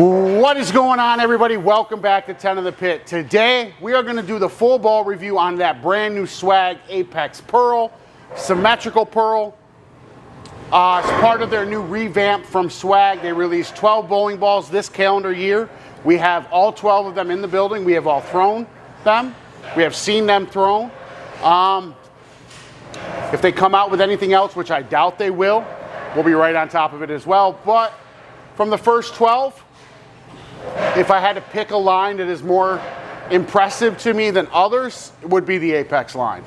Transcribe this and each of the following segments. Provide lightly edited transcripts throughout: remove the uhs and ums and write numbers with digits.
What is going on, everybody? Welcome back to 10 of the Pit. Today we are going to do the full ball review on that brand new Swag Apex Pearl, symmetrical pearl. As part of their new revamp from Swag, they released 12 bowling balls this calendar year. We have all 12 of them in the building. We have all thrown them. We have seen them thrown. If they come out with anything else, which I doubt they will, we'll be right on top of it as well. But from the first 12, if I had to pick a line that is more impressive to me than others, it would be the Apex line.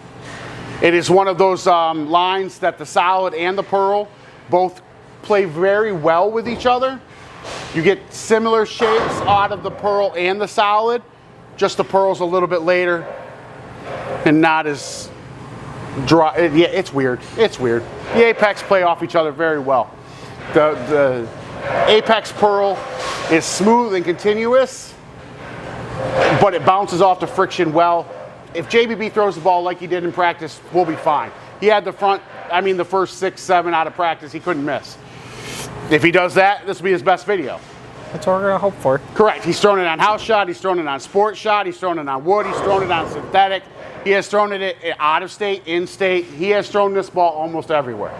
It is one of those lines that the solid and the pearl both play very well with each other. You get similar shapes out of the pearl and the solid, just the pearl's a little bit later and not as dry. Yeah, it's weird. It's weird. The Apex play off each other very well. The Apex Pearl is smooth and continuous, but it bounces off the friction well. If JBB throws the ball like he did in practice, we'll be fine. He had the first 6, 7 out of practice, he couldn't miss. If he does that, this will be his best video. That's what we're gonna hope for. Correct. He's thrown it on house shot, he's thrown it on sport shot, he's thrown it on wood, he's thrown it on synthetic. He has thrown it out of state, in state. He has thrown this ball almost everywhere.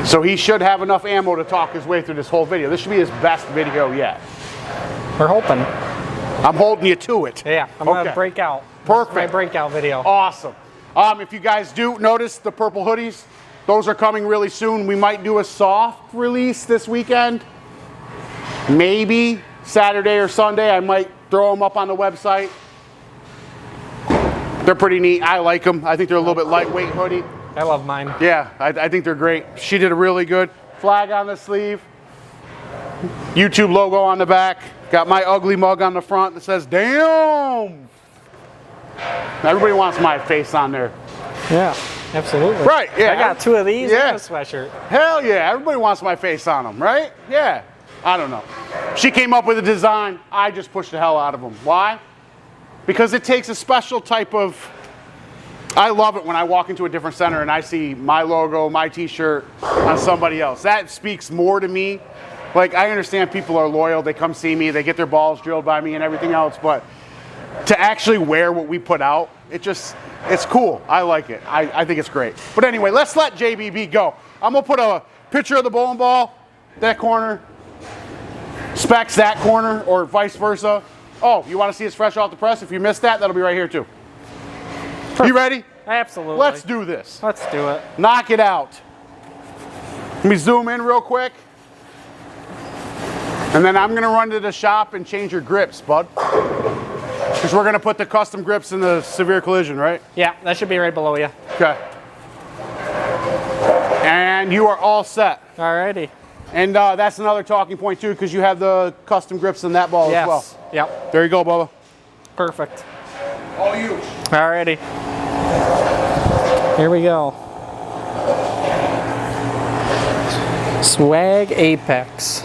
So he should have enough ammo to talk his way through this whole video. This should be his best video yet. We're hoping. I'm holding you to it. Yeah, I'm gonna break out. Perfect. My breakout video. Awesome. If you guys do notice the purple hoodies, those are coming really soon. We might do a soft release this weekend. Maybe Saturday or Sunday. I might throw them up on the website. They're pretty neat. I like them. I think they're a little bit lightweight hoodie. I love mine. Yeah, I think they're great. She did a really good flag on the sleeve. YouTube logo on the back. Got my ugly mug on the front that says, damn. Everybody wants my face on there. Yeah, absolutely. Right, yeah. I got 2 of these yeah. and a sweatshirt. Hell yeah, everybody wants my face on them, right? Yeah, I don't know. She came up with a design. I just pushed the hell out of them. Why? Because it takes a special type of, I love it when I walk into a different center and I see my logo, my t-shirt on somebody else. That speaks more to me. Like, I understand people are loyal, they come see me, they get their balls drilled by me and everything else, but to actually wear what we put out, it's cool. I like it. I think it's great. But anyway, let's let JBB go. I'm gonna put a picture of the bowling ball, that corner, specs that corner, or vice versa. Oh, you wanna see us fresh off the press? If you missed that, that'll be right here too. Perfect. You ready? Absolutely. Let's do this. Let's do it. Knock it out. Let me zoom in real quick. And then I'm gonna run to the shop and change your grips, bud. Because we're gonna put the custom grips in the severe collision, right? Yeah, that should be right below you. Okay. And you are all set. Alrighty. And that's another talking point too, because you have the custom grips in that ball as well. Yep. There you go, Bubba. Perfect. All you. Alrighty. Here we go. Swag Apex.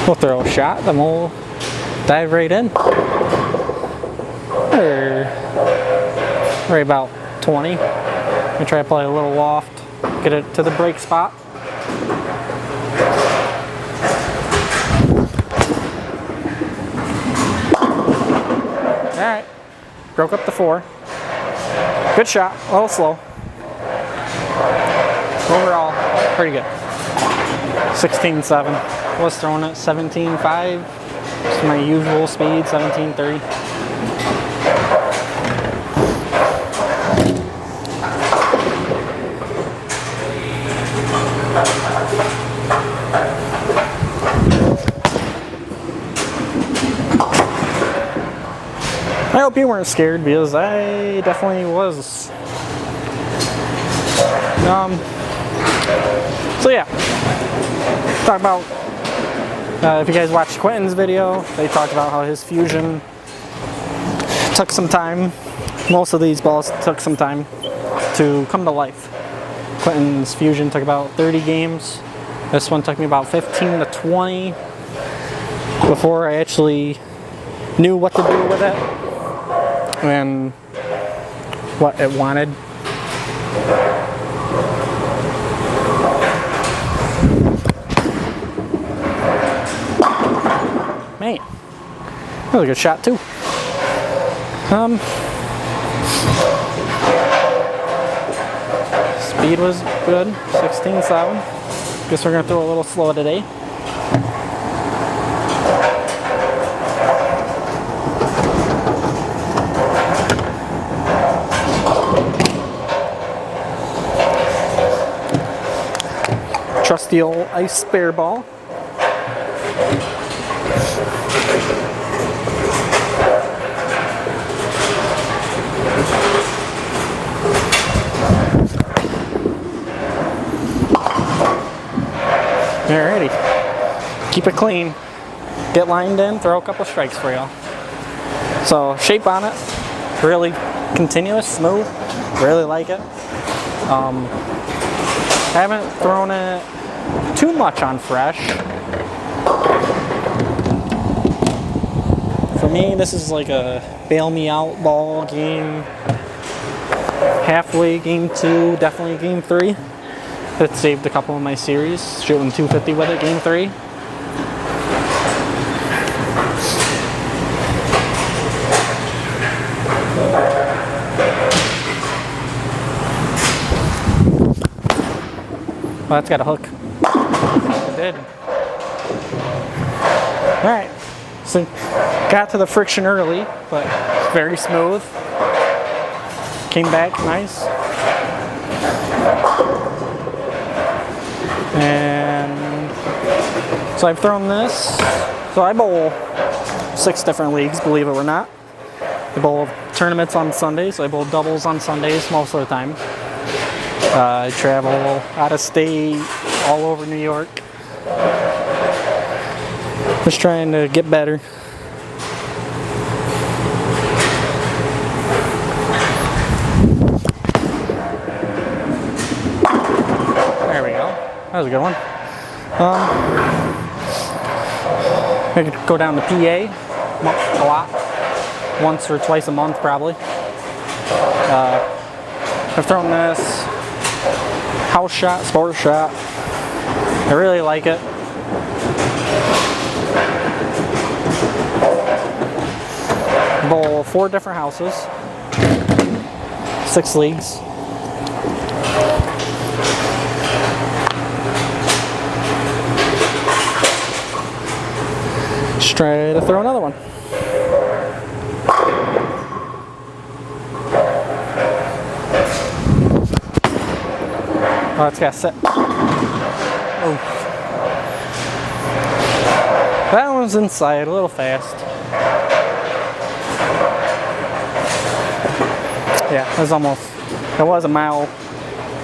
We'll throw a shot, then we'll dive right in. Right about 20. I'm gonna try to play a little loft, get it to the break spot. All right, broke up the 4. Good shot, a little slow. Overall, pretty good. 16.7. Was throwing at 17.5. It's my usual speed, 17.30. I hope you weren't scared because I definitely was. So yeah, talk about, if you guys watched Quentin's video, they talked about how his fusion took some time. Most of these balls took some time to come to life. Quentin's fusion took about 30 games. This one took me about 15 to 20 before I actually knew what to do with it and what it wanted. Hey, that was a good shot too. Speed was good, 16.7. Guess we're gonna throw a little slow today. Trusty old ice spare ball. Alrighty, keep it clean, get lined in, throw a couple strikes for y'all. So shape on it, really continuous, smooth, really like it. Haven't thrown it too much on fresh. For me, this is like a bail me out ball game, halfway game 2, definitely game 3. It saved a couple of my series, shooting 250 with it, game 3. Well, that's got a hook. It did. Alright, so got to the friction early, but very smooth. Came back nice. And so I've thrown this. So I bowl 6 different leagues, believe it or not. I bowl tournaments on Sundays, so I bowl doubles on Sundays most of the time. I travel out of state, all over New York. Just trying to get better. There we go. That was a good one. I could go down to PA a lot. Once or twice a month, probably. I've thrown this house shot, sports shot. I really like it. Bowl 4 different houses, 6 leagues. Let's try to throw another one. Oh, it's got set. Oh. That one's inside, a little fast. Yeah, it was almost, it was a mile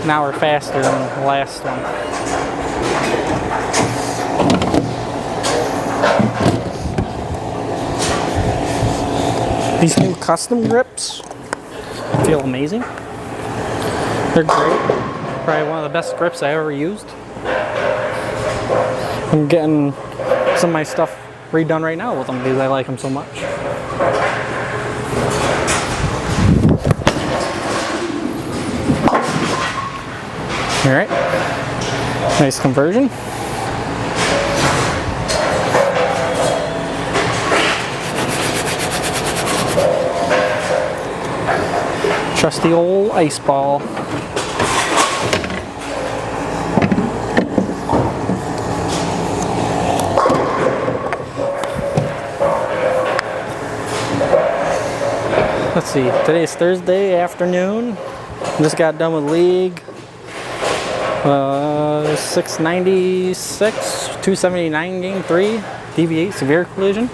an hour faster than the last one. These new custom grips feel amazing. They're great. Probably one of the best grips I ever used. I'm getting some of my stuff redone right now with them because I like them so much. Alright, nice conversion. Trusty old ice ball. Let's see, today's Thursday afternoon. Just got done with league. 696, 279 game 3, DV8 severe collision.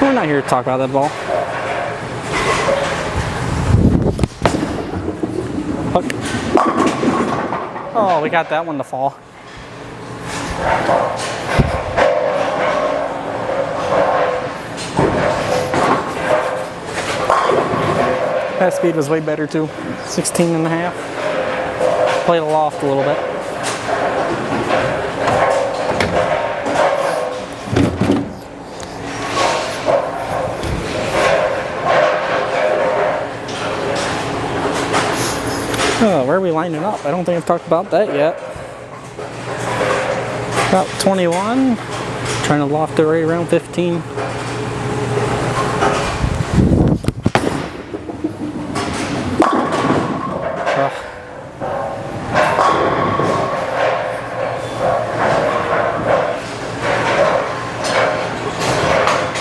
We're not here to talk about that ball. Hook. Oh, we got that one to fall. That speed was way better too, 16.5. Played aloft a little bit. Oh, where are we lining up? I don't think I've talked about that yet. About 21. Trying to loft it right around 15.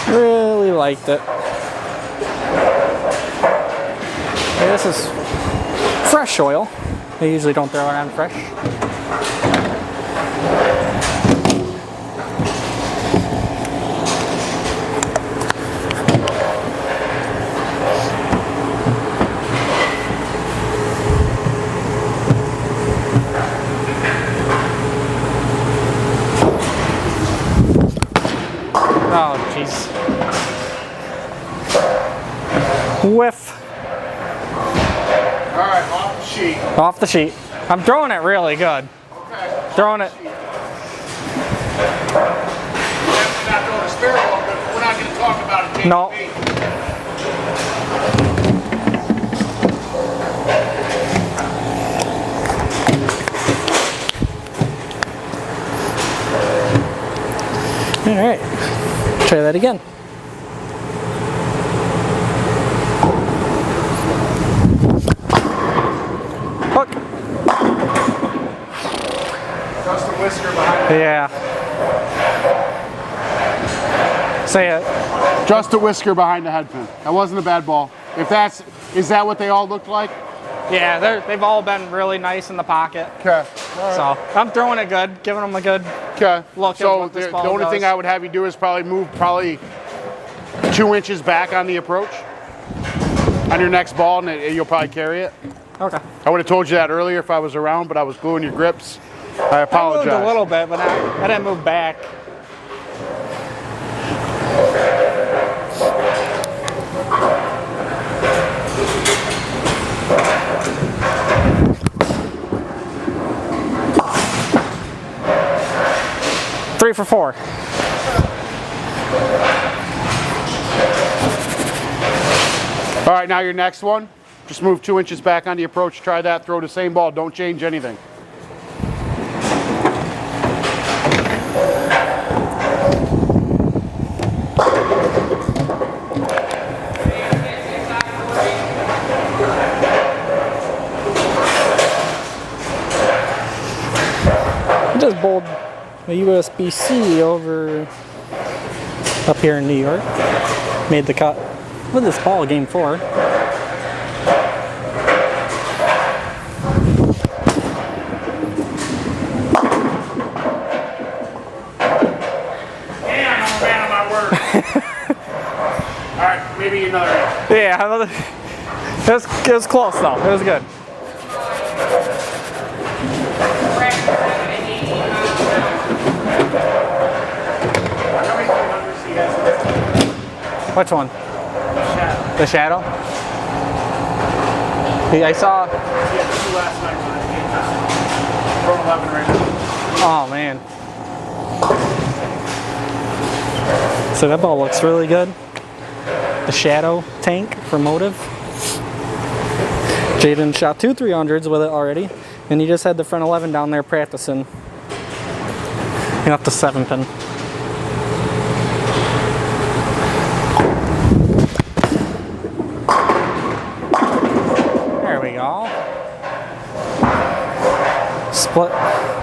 Really liked it. Okay, this is fresh oil. They usually don't throw it on fresh. Oh, jeez. Whiff. All right, off the sheet. Off the sheet. I'm throwing it really good. Okay. Throwing it. We're not throwing a spare ball, but we're not going to talk about it. JP. No. All right, try that again. Hook. Just a whisker behind. Yeah. Say it. Just a whisker behind the head pin. That wasn't a bad ball. Is that what they all looked like? Yeah, they've all been really nice in the pocket. Okay. So I'm throwing it good, giving them a good Okay. look at So what this the ball only does. thing I would have you do is probably move 2 inches back on the approach on your next ball, and you'll probably carry it. Okay. I would have told you that earlier if I was around, but I was gluing your grips. I apologize. I moved a little bit, but I didn't move back. Three for 4. All right, now your next one. Just move 2 inches back on the approach. Try that. Throw the same ball. Don't change anything. I just bowled a USB-C over up here in New York. Made the cut with this ball, game 4. All right, maybe another. Yeah, it was close though. It was good. Which one? The shadow? Yeah, I saw. Yeah, 2 last night when I came down. From 11 right now. Oh man. So that ball looks really good. The shadow tank for Motive. Jaden shot 2 300s with it already, and he just had the front 11 down there practicing. And up to 7 pin. There we go. Split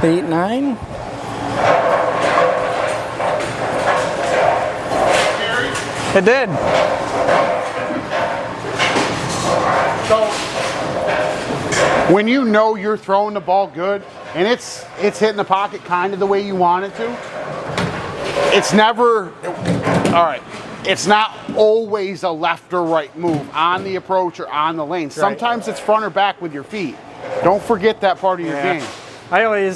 the 8-9. It did. So when you know you're throwing the ball good and it's hitting the pocket kind of the way you want it to, it's never, all right, it's not always a left or right move on the approach or on the lane. Sometimes it's front or back with your feet. Don't forget that part of your game. I always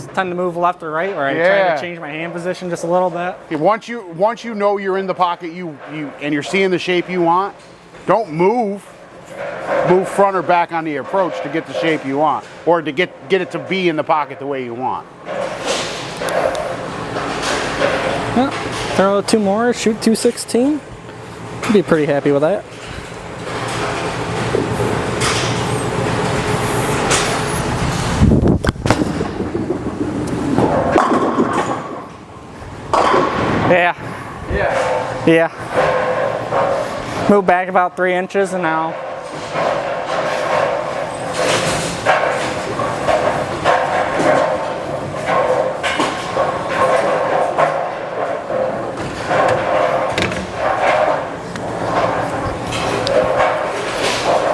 tend to move left or right, or I try to change my hand position just a little bit. Once you know you're in the pocket, and you're seeing the shape you want, don't move front or back on the approach to get the shape you want, or to get it to be in the pocket the way you want. Yeah, throw 2 more, shoot 216. Be pretty happy with that. Yeah. Yeah. Yeah. Moved back about 3 inches and now.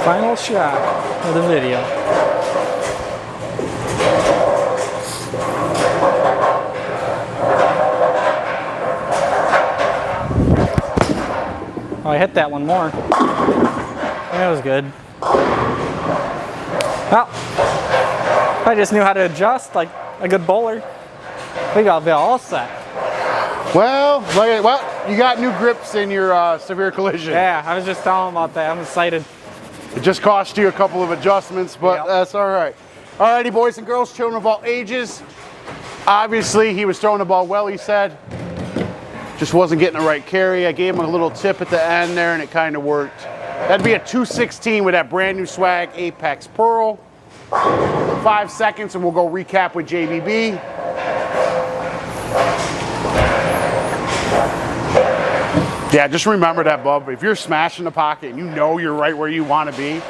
Final shot of the video. Oh, I hit that one more. That was good. Well, if I just knew how to adjust like a good bowler, we got to be all set. Well, you got new grips in your severe collision. Yeah, I was just telling about that. I'm excited. It just cost you a couple of adjustments, but Yep. that's all right. Alrighty, boys and girls, children of all ages. Obviously, he was throwing the ball well, he said. Just wasn't getting the right carry. I gave him a little tip at the end there, and it kind of worked. That'd be a 216 with that brand new swag Apex Pearl. 5 seconds, and we'll go recap with JBB. Yeah, just remember that, bub. If you're smashing the pocket and you know you're right where you want to be,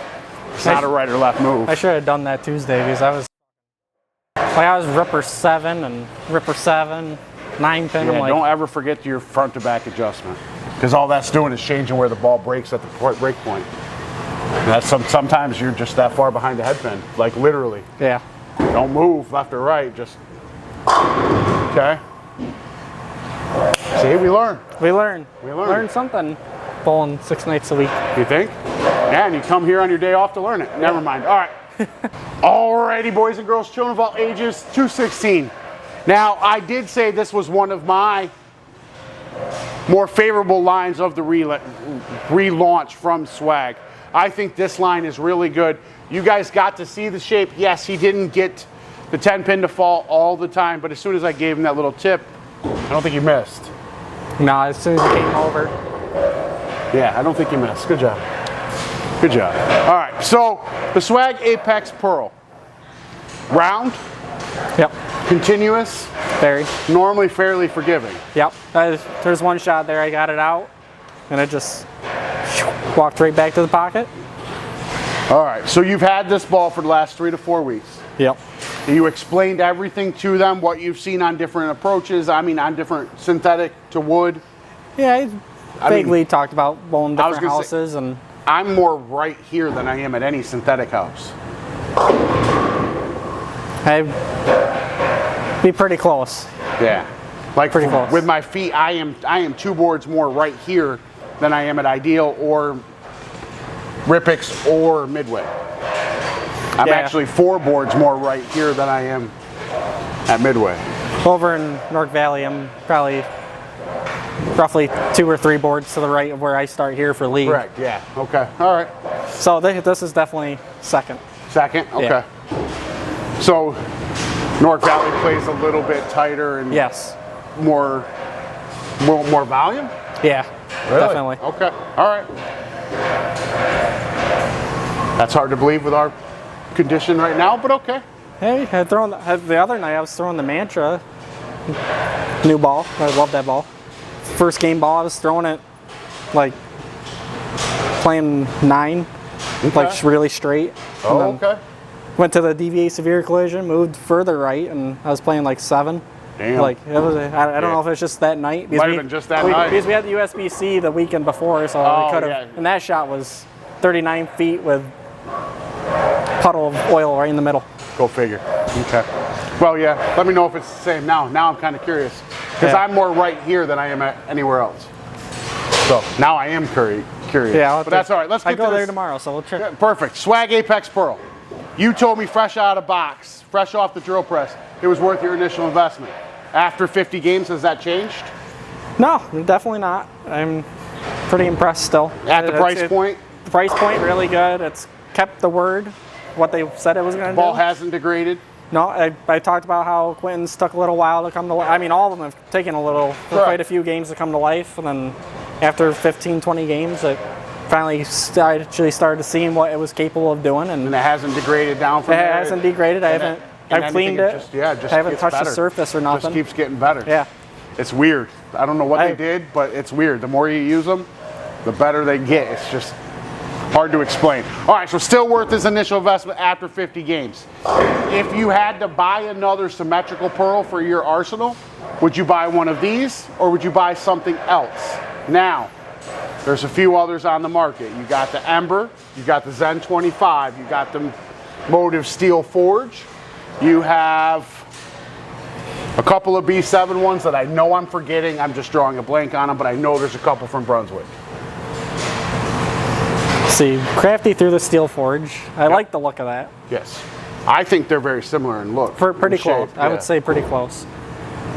it's not a right or left move. I should have done that Tuesday because I was Ripper 7 and Ripper 7, 9 pin. Yeah, I'm like, don't ever forget your front to back adjustment, because all that's doing is changing where the ball breaks at the break point. And that's sometimes you're just that far behind the head pin, like literally. yeah. Don't move left or right, just okay. See, we learn. We learn. We learn. Learn something. Bowling 6 nights a week. You think? Yeah, and you come here on your day off to learn it. Never mind. All right. Alrighty, boys and girls, children of all ages, 216. Now, I did say this was one of my more favorable lines of the relaunch from Swag. I think this line is really good. You guys got to see the shape. Yes, he didn't get the 10 pin to fall all the time, but as soon as I gave him that little tip, I don't think he missed. No, as soon as it came over. Yeah, I don't think he missed. Good job. Good job. All right, so the Swag Apex Pearl. Round, Yep. continuous, Very. normally fairly forgiving. Yep. There's one shot there. I got it out, and it just walked right back to the pocket. All right, so you've had this ball for the last 3 to 4 weeks. Yep. You explained everything to them, what you've seen on different approaches, on different synthetic to wood. Yeah, I vaguely mean, talked about bowling I was different gonna say- houses, and I'm more right here than I am at any synthetic house. I'd be pretty close. Yeah. Like Pretty close. with my feet, I am 2 boards more right here than I am at Ideal or Ripix or Midway. I'm Yeah. actually 4 boards more right here than I am at Midway. Over in North Valley, I'm probably roughly 2 or 3 boards to the right of where I start here for league. Correct, yeah. Okay, all right. So this is definitely second. Second, okay. Yeah. So North Valley plays a little bit tighter and Yes. more volume? Yeah. Really? Definitely. Okay, all right. That's hard to believe with our condition right now, but okay. Hey, the other night I was throwing the Mantra new ball. I love that ball. First game ball, I was throwing it like playing 9, like really straight. Oh, And then okay. Went to the DVA severe collision, moved further right, and I was playing like 7. Damn. Like it was, I don't know if it's just that night. Might have been just that night. Because we had the USBC the weekend before, so Oh, we could have. yeah. And that shot was 39 feet with puddle of oil right in the middle. Go figure. Okay. Well, yeah. Let me know if it's the same now. Now I'm kind of curious because Yeah. I'm more right here than I am at anywhere else. So now I am curious. Yeah, but that's all right. Let's I get go to there this. tomorrow, so we'll check. Yeah, perfect. Swag Apex Pearl. You told me fresh out of box, fresh off the drill press, it was worth your initial investment. After 50 games, has that changed? No, definitely not. I'm pretty impressed still. At the price point? The price point really good. It's kept the word, what they said it was going to do. Ball hasn't degraded? No, I talked about how Quentin's took a little while to come to life. I mean, all of them have taken a little, Correct. quite a few games to come to life. And then after 15, 20 games, I finally actually started seeing what it was capable of doing. And And it hasn't degraded down from it there? hasn't degraded. And I've cleaned it. Just I haven't gets touched better. the surface or nothing. Just keeps getting better. Yeah. It's weird. I don't know what they did, but it's weird. The more you use them, the better they get. It's just hard to explain. All right, so still worth his initial investment after 50 games. If you had to buy another symmetrical pearl for your arsenal, would you buy one of these or would you buy something else? Now, there's a few others on the market. You got the Ember, you got the Zen 25, you got the Motive Steel Forge, you have a couple of B7 ones that I know I'm forgetting. I'm just drawing a blank on them, but I know there's a couple from Brunswick. See, crafty through the Steel Forge. I like the look of that. Yes. I think they're very similar in look. Pretty close. I would say pretty close.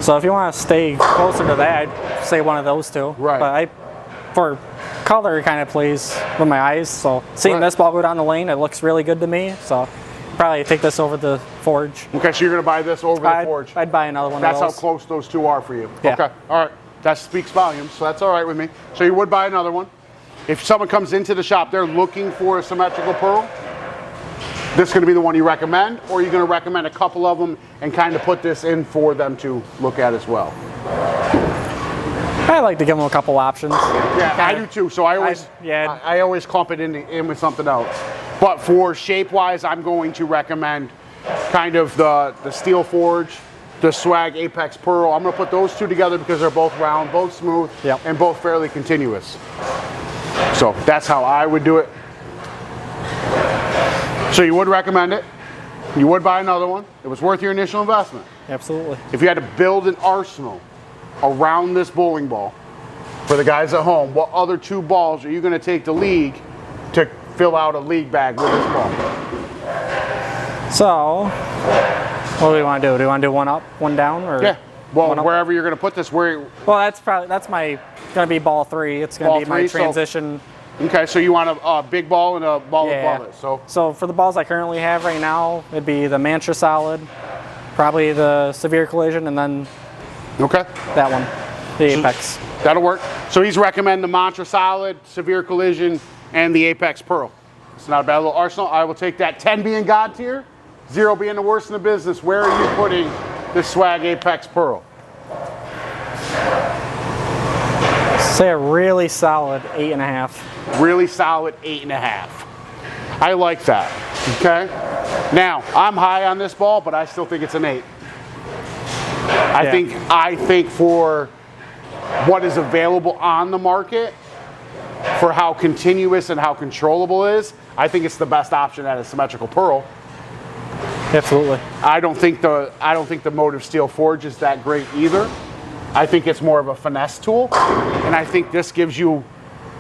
So if you want to stay closer to that, I'd say one of those two. Right. But for color, it kind of plays with my eyes. So seeing this ball go down the lane, it looks really good to me. So probably take this over the Forge. Okay, so you're going to buy this over the Forge. I'd buy another one That's of those. how close those two are for you. Yeah. Okay, all right. That speaks volumes, so that's all right with me. So you would buy another one. If someone comes into the shop, they're looking for a symmetrical pearl, this is going to be the one you recommend, or you're going to recommend a couple of them and kind of put this in for them to look at as well? I like to give them a couple options. Yeah, I do too. So I always clump it in with something else. But for shape-wise, I'm going to recommend kind of the Steel Forge, the Swag Apex Pearl. I'm going to put those two together because they're both round, both smooth, and both fairly continuous. So that's how I would do it. So you would recommend it. You would buy another one. It was worth your initial investment. Absolutely. If you had to build an arsenal around this bowling ball for the guys at home, what other two balls are you going to take to league to fill out a league bag with this ball? So, what do we want to do? Do we want to do one up, one down, or? Yeah. Well, wherever you're going to put this, Well, that's going to be ball 3. It's going to be my transition. Okay, so you want a big ball and a ball above it. So for the balls I currently have right now, it'd be the Mantra Solid, probably the Severe Collision, and then that one, the Apex. That'll work. So he's recommending the Mantra Solid, Severe Collision, and the Apex Pearl. It's not a bad little arsenal. I will take that. 10 being God tier, 0 being the worst in the business. Where are you putting this Swag Apex Pearl? Say a really solid 8.5. Really solid 8.5. I like that. Okay. Now I'm high on this ball, but I still think it's an 8. I think for what is available on the market, for how continuous and how controllable it is, I think it's the best option at a symmetrical pearl. Absolutely. I don't think the Motive Steel Forge is that great either. I think it's more of a finesse tool, and I think this gives you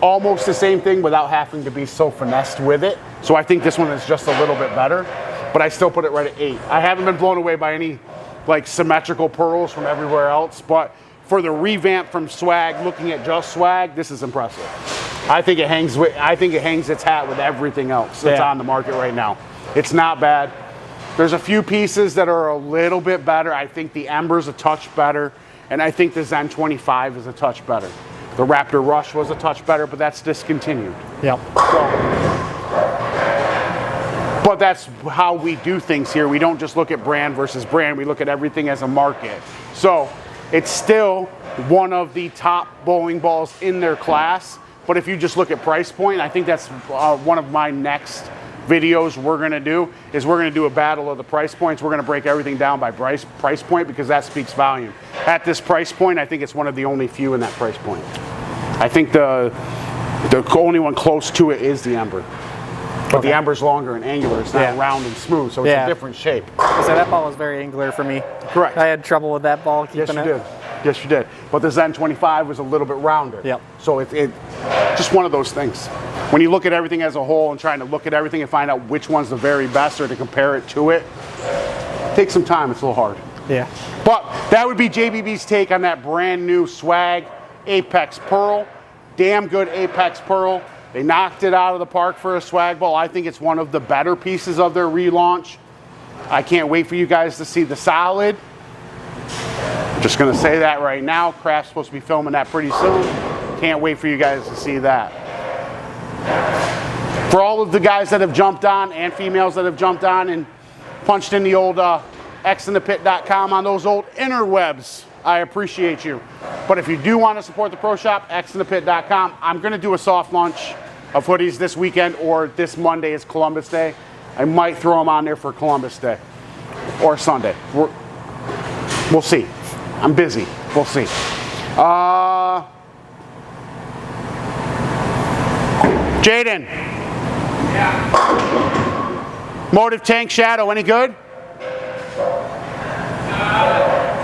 almost the same thing without having to be so finessed with it. So I think this one is just a little bit better, but I still put it right at 8. I haven't been blown away by any like symmetrical pearls from everywhere else, but for the revamp from Swag, looking at just Swag, this is impressive. I think it hangs its hat with everything else that's on the market right now. It's not bad. There's a few pieces that are a little bit better. I think the Ember's a touch better, and I think the Zen 25 is a touch better. The Raptor Rush was a touch better, but that's discontinued. Yep. But that's how we do things here. We don't just look at brand versus brand. We look at everything as a market. So it's still one of the top bowling balls in their class. But if you just look at price point, I think that's one of my next videos we're going to do, is we're going to do a battle of the price points. We're going to break everything down by price point because that speaks volume. At this price point, I think it's one of the only few in that price point. I think the only one close to it is the Ember. But the Ember's longer and angular. It's not round and smooth, so it's a different shape. So that ball was very angular for me. Correct. I had trouble with that ball keeping it. Yes, you did. But the Zen 25 was a little bit rounder. Yep. So it's just one of those things. When you look at everything as a whole and trying to look at everything and find out which one's the very best or to compare it to it, take some time. It's a little hard. Yeah. But that would be JBB's take on that brand new Swag Apex Pearl. Damn good Apex Pearl. They knocked it out of the park for a Swag ball. I think it's one of the better pieces of their relaunch. I can't wait for you guys to see the Solid. Just going to say that right now. Craft's supposed to be filming that pretty soon. Can't wait for you guys to see that. For all of the guys that have jumped on and females that have jumped on and punched in the old xinthepit.com on those old interwebs, I appreciate you. But if you do want to support the Pro Shop, xinthepit.com. I'm going to do a soft launch of hoodies this weekend, or this Monday is Columbus Day. I might throw them on there for Columbus Day or Sunday. We'll see. I'm busy. We'll see. Jaden. Yeah. Motive Tank Shadow, any good? It's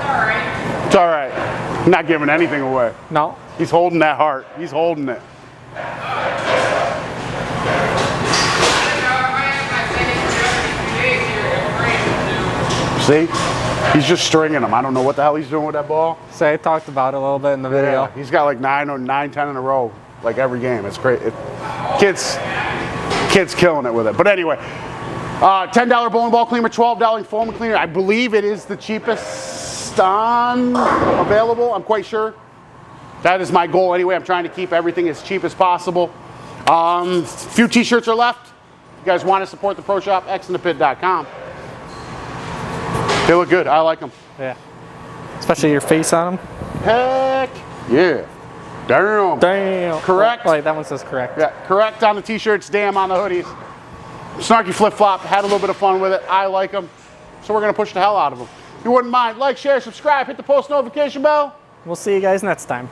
alright. It's all right. I'm not giving anything away. No. He's holding that heart. He's holding it. See? He's just stringing them. I don't know what the hell he's doing with that ball. So I talked about it a little bit in the video. Yeah, he's got like 9 or 9, 10 in a row, like every game. It's great. Kids killing it with it. But anyway, $10 bowling ball cleaner, $12 foam cleaner. I believe it is the cheapest on available. I'm quite sure. That is my goal anyway. I'm trying to keep everything as cheap as possible. Few t-shirts are left. If you guys want to support the Pro Shop, xinthepit.com. They look good. I like them. Yeah. Especially your face on them. Heck yeah. Damn. Damn. Correct. Oh, wait, that one says correct. Yeah, correct on the t-shirts, damn on the hoodies. Snarky flip-flop, had a little bit of fun with it. I like them, so we're going to push the hell out of them. If you wouldn't mind, like, share, subscribe, hit the post notification bell. We'll see you guys next time.